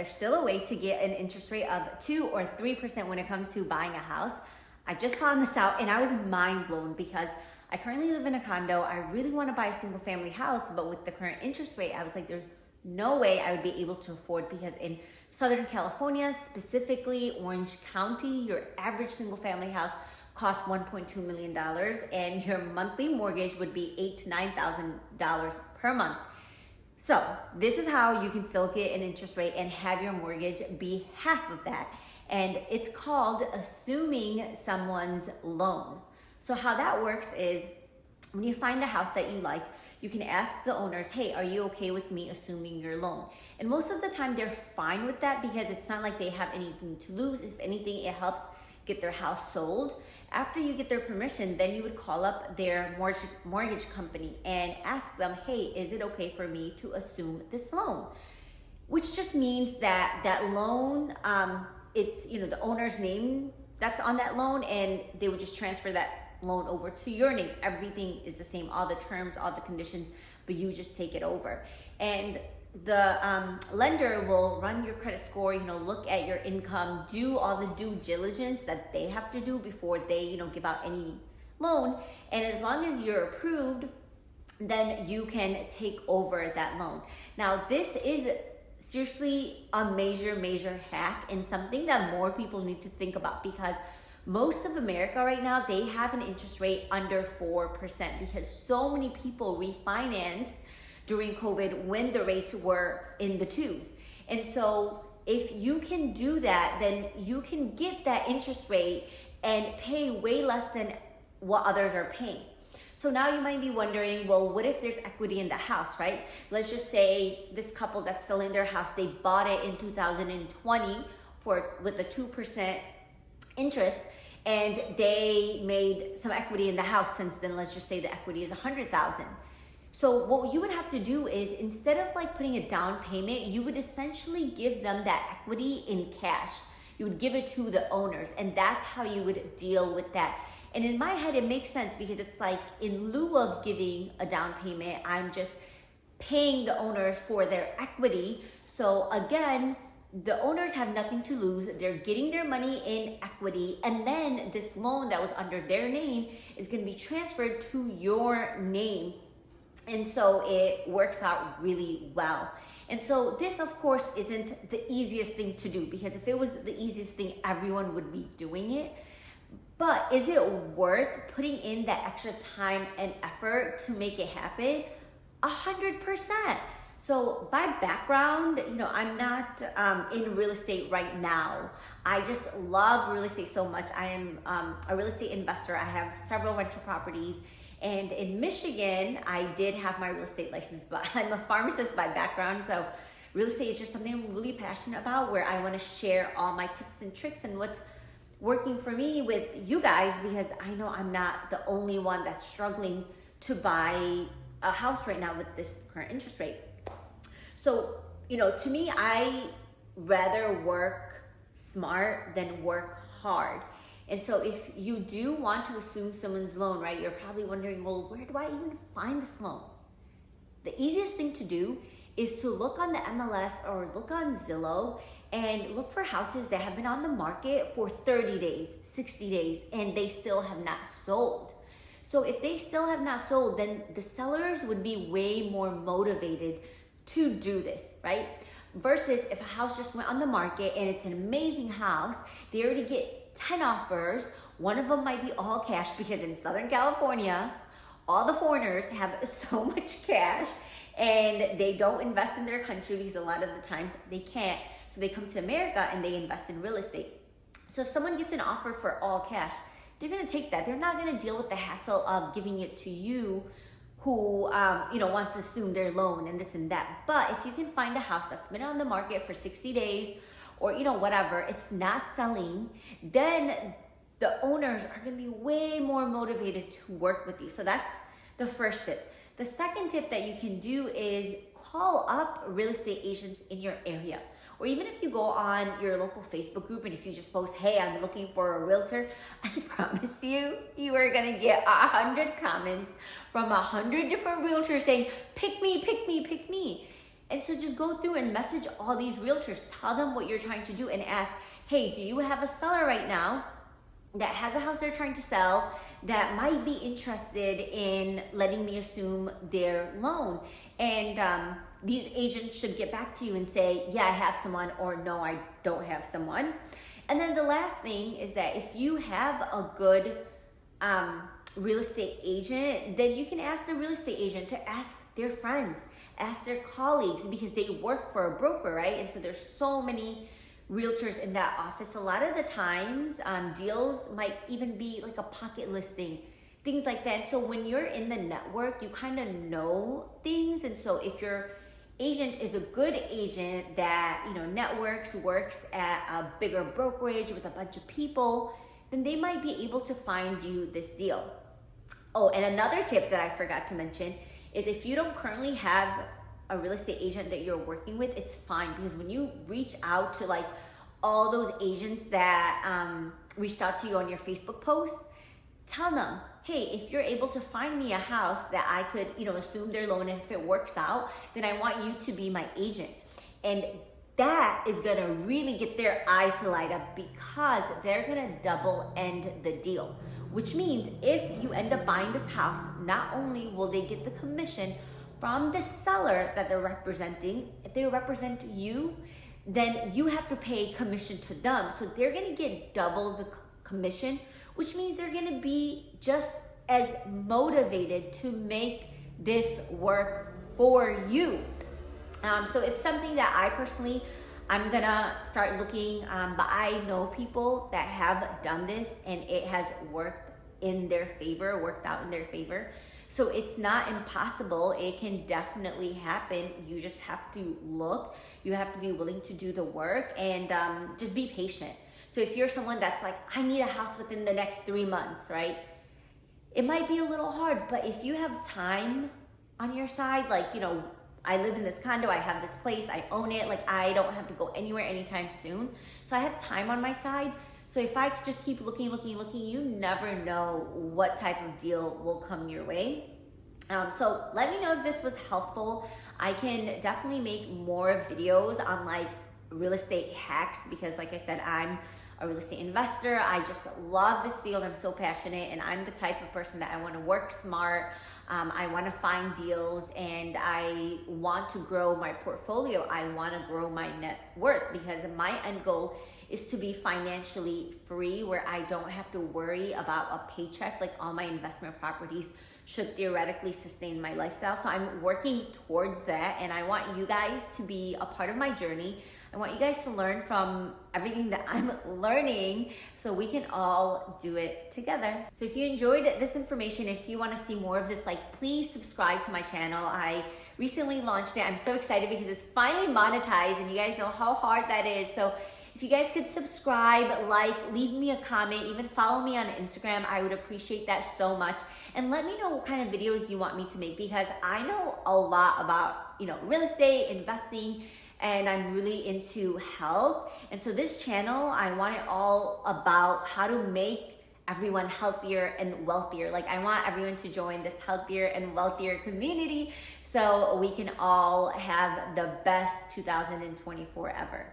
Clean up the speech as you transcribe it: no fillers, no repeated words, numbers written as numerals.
there's still a way to get an interest rate of 2 or 3% when it comes to buying a house. I just found this out and I was mind blown because I currently live in a condo. I really want to buy a single family house, but with the current interest rate, I was like, there's no way I would be able to afford, because in Southern California, specifically Orange County, your average single family house costs $1.2 million and your monthly mortgage would be $8,000 to $9,000 per month. So this is how you can still get an interest rate and have your mortgage be half of that. And it's called assuming someone's loan. So how that works is when you find a house that you like, you can ask the owners, hey, are you okay with me assuming your loan? And most of the time they're fine with that because it's not like they have anything to lose. If anything, it helps get their house sold. After you get their permission, then you would call up their mortgage company and ask them, hey, is it okay for me to assume this loan? Which just means that that loan, it's the owner's name that's on that loan, and they would just transfer that loan over to your name. Everything is the same, all the terms, all the conditions, but you just take it over. And the lender will run your credit score, look at your income, do all the due diligence that they have to do before they, give out any loan. And as long as you're approved, then you can take over that loan. Now, this is seriously a major hack and something that more people need to think about, because most of America right now, they have an interest rate under 4% because so many people refinanced during COVID when the rates were in the 2s. And so if you can do that, then you can get that interest rate and pay way less than what others are paying. So now you might be wondering, well, what if there's equity in the house, right? Let's just say this couple that's selling their house, they bought it in 2020 with a 2% interest, and they made some equity in the house since then. Let's just say the equity is $100,000. So what you would have to do is, instead of like putting a down payment, you would essentially give them that equity in cash. You would give it to the owners, and that's how you would deal with that. And in my head, it makes sense because it's like, in lieu of giving a down payment, I'm just paying the owners for their equity. So again, the owners have nothing to lose. They're getting their money in equity, and then this loan that was under their name is going to be transferred to your name. And so it works out really well. And so this, of course, isn't the easiest thing to do, because if it was the easiest thing, everyone would be doing it. But is it worth putting in that extra time and effort to make it happen? 100%. So by background, I'm not in real estate right now. I just love real estate so much. I am a real estate investor. I have several rental properties. And in Michigan, I did have my real estate license, but I'm a pharmacist by background. So real estate is just something I'm really passionate about, where I want to share all my tips and tricks and what's working for me with you guys, because I know I'm not the only one that's struggling to buy a house right now with this current interest rate. So, to me, I rather work smart than work hard. And so if you do want to assume someone's loan, right, you're probably wondering, well, where do I even find this loan? The easiest thing to do is to look on the MLS or look on Zillow and look for houses that have been on the market for 30 days, 60 days, and they still have not sold. So if they still have not sold, then the sellers would be way more motivated to do this, right? Versus if a house just went on the market and it's an amazing house, they already get 10 offers. One of them might be all cash, because in Southern California, all the foreigners have so much cash and they don't invest in their country because a lot of the times they can't. So they come to America and they invest in real estate. So if someone gets an offer for all cash, they're gonna take that. They're not gonna deal with the hassle of giving it to you who wants to assume their loan and this and that. But if you can find a house that's been on the market for 60 days or whatever, it's not selling, then the owners are gonna be way more motivated to work with you. So that's the first tip. The second tip that you can do is call up real estate agents in your area. Or even if you go on your local Facebook group and if you just post, hey, I'm looking for a realtor, I promise you, you are gonna get 100 comments from 100 different realtors saying, pick me, pick me, pick me. And so just go through and message all these realtors, tell them what you're trying to do and ask, hey, do you have a seller right now that has a house they're trying to sell that might be interested in letting me assume their loan? And these agents should get back to you and say, yeah, I have someone, or no, I don't have someone. And then the last thing is that if you have a good real estate agent, then you can ask the real estate agent to ask their friends, ask their colleagues, because they work for a broker, right? And so there's so many realtors in that office. A lot of the times, deals might even be like a pocket listing, things like that. So when you're in the network, you kind of know things. And so if your agent is a good agent that, you know, networks, works at a bigger brokerage with a bunch of people, then they might be able to find you this deal. Oh, and another tip that I forgot to mention is if you don't currently have a real estate agent that you're working with, it's fine, because when you reach out to like all those agents that reached out to you on your Facebook post, tell them, hey, if you're able to find me a house that I could, you know, assume their loan, and if it works out, then I want you to be my agent. And that is gonna really get their eyes to light up, because they're gonna double end the deal. Which means if you end up buying this house, not only will they get the commission from the seller that they're representing, if they represent you, then you have to pay commission to them. So they're gonna get double the commission, which means they're gonna be just as motivated to make this work for you. So it's something that I personally, I'm gonna start looking, but I know people that have done this and it has worked in their favor, worked out in their favor. So it's not impossible. It can definitely happen. You just have to look. You have to be willing to do the work, and just be patient. So if you're someone that's like, I need a house within the next 3 months, right? It might be a little hard, but if you have time on your side, like, you know, I live in this condo, I have this place, I own it, like I don't have to go anywhere anytime soon. So I have time on my side. So if I just keep looking, you never know what type of deal will come your way. So let me know if this was helpful. I can definitely make more videos on like real estate hacks, because like I said, I'm a real estate investor. I just love this field. I'm so passionate, and I'm the type of person that I want to work smart. I want to find deals, and I want to grow my portfolio. I want to grow my net worth, because my end goal is to be financially free, where I don't have to worry about a paycheck. Like all my investment properties should theoretically sustain my lifestyle. So I'm working towards that, and I want you guys to be a part of my journey. I want you guys to learn from everything that I'm learning, so we can all do it together. So if you enjoyed this information, if you want to see more of this, like, please subscribe to my channel. I recently launched it. I'm so excited because it's finally monetized, and you guys know how hard that is. So if you guys could subscribe, like, leave me a comment, even follow me on Instagram, I would appreciate that so much. And let me know what kind of videos you want me to make, because I know a lot about, you know, real estate, investing, and I'm really into health. And so this channel, I want it all about how to make everyone healthier and wealthier. Like, I want everyone to join this healthier and wealthier community, so we can all have the best 2024 ever.